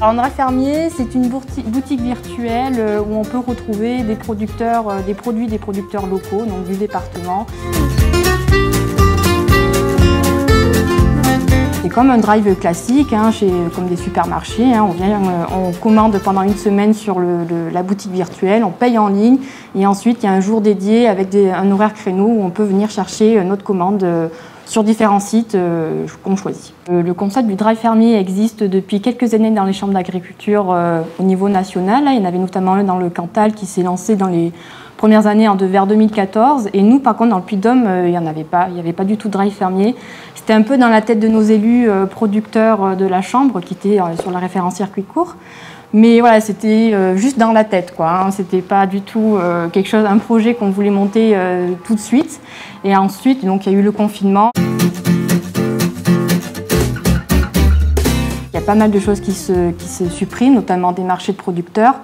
Alors, Drive Fermier, c'est une boutique virtuelle où on peut retrouver des producteurs, des produits des producteurs locaux, donc du département. C'est comme un drive classique, comme des supermarchés. On commande pendant une semaine sur la boutique virtuelle, on paye en ligne et ensuite il y a un jour dédié avec un horaire créneau où on peut venir chercher notre commande sur différents sites qu'on choisit. Le concept du drive fermier existe depuis quelques années dans les chambres d'agriculture au niveau national. Il y en avait notamment un dans le Cantal qui s'est lancé dans les premières années vers 2014. Et nous, par contre, dans le Puy-de-Dôme, il n'y en avait pas. Il n'y avait pas du tout de drive fermier. C'était un peu dans la tête de nos élus producteurs de la chambre qui étaient sur la référence circuit court. Mais voilà, c'était juste dans la tête, quoi. C'était pas du tout un projet qu'on voulait monter tout de suite. Et ensuite, donc, il y a eu le confinement. Il y a pas mal de choses qui se suppriment, notamment des marchés de producteurs.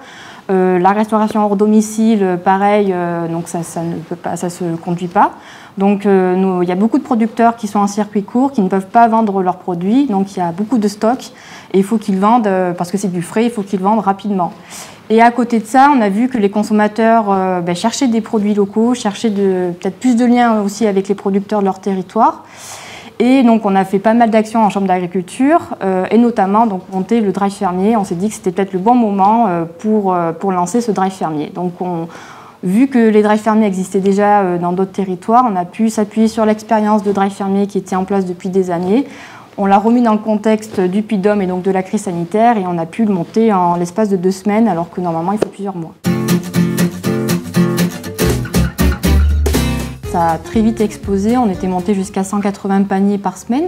La restauration hors domicile, pareil, donc ça se conduit pas. Donc il y a beaucoup de producteurs qui sont en circuit court, qui ne peuvent pas vendre leurs produits, donc il y a beaucoup de stocks et il faut qu'ils vendent, parce que c'est du frais, il faut qu'ils vendent rapidement. Et à côté de ça, on a vu que les consommateurs cherchaient des produits locaux, cherchaient peut-être plus de liens aussi avec les producteurs de leur territoire. Et donc on a fait pas mal d'actions en chambre d'agriculture et notamment donc, monter le drive fermier. On s'est dit que c'était peut-être le bon moment pour lancer ce drive fermier. Donc vu que les drive fermiers existaient déjà dans d'autres territoires, on a pu s'appuyer sur l'expérience de drive fermier qui était en place depuis des années. On l'a remis dans le contexte du Puy-de-Dôme et donc de la crise sanitaire et on a pu le monter en l'espace de 2 semaines alors que normalement il faut plusieurs mois. Ça a très vite explosé, on était monté jusqu'à 180 paniers par semaine.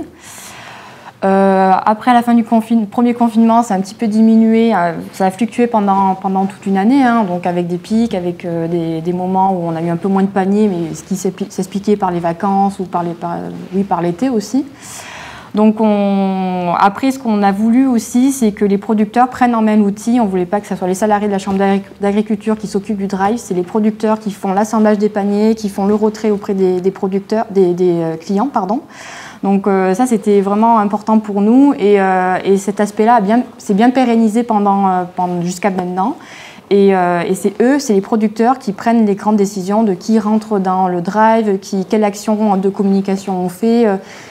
Après la fin du premier confinement, ça a un petit peu diminué, ça a fluctué pendant toute une année, donc avec des pics, avec des moments où on a eu un peu moins de paniers, mais ce qui s'expliquait par les vacances ou par l'été aussi. Donc après, ce qu'on a voulu aussi, c'est que les producteurs prennent en main l'outil. On ne voulait pas que ce soit les salariés de la chambre d'agriculture qui s'occupent du drive, c'est les producteurs qui font l'assemblage des paniers, qui font le retrait auprès des clients. Donc ça, c'était vraiment important pour nous et cet aspect-là s'est bien pérennisé jusqu'à maintenant. Et c'est les producteurs qui prennent les grandes décisions de qui rentre dans le drive, quelle action de communication on fait.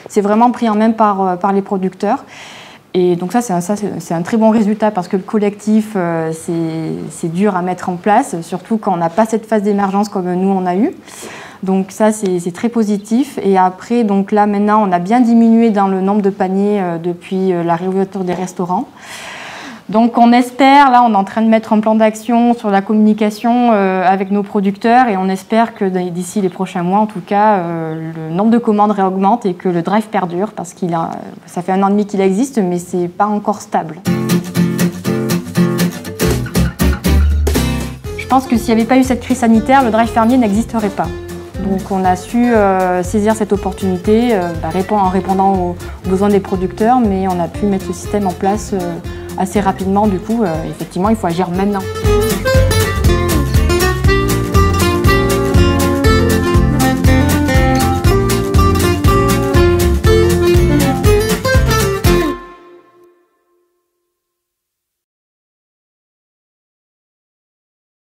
C'est vraiment pris en main par les producteurs. Et donc ça, c'est un très bon résultat parce que le collectif, c'est dur à mettre en place, surtout quand on n'a pas cette phase d'émergence comme nous on a eu. Donc ça, c'est très positif. Et après, donc là, maintenant, on a bien diminué dans le nombre de paniers depuis la réouverture des restaurants. Donc on espère, là on est en train de mettre un plan d'action sur la communication avec nos producteurs et on espère que d'ici les prochains mois, en tout cas, le nombre de commandes réaugmente et que le drive perdure parce ça fait 1 an et demi qu'il existe, mais c'est pas encore stable. Je pense que s'il n'y avait pas eu cette crise sanitaire, le drive fermier n'existerait pas. Donc on a su saisir cette opportunité en répondant aux besoins des producteurs, mais on a pu mettre ce système en place assez rapidement. Du coup, effectivement, il faut agir maintenant.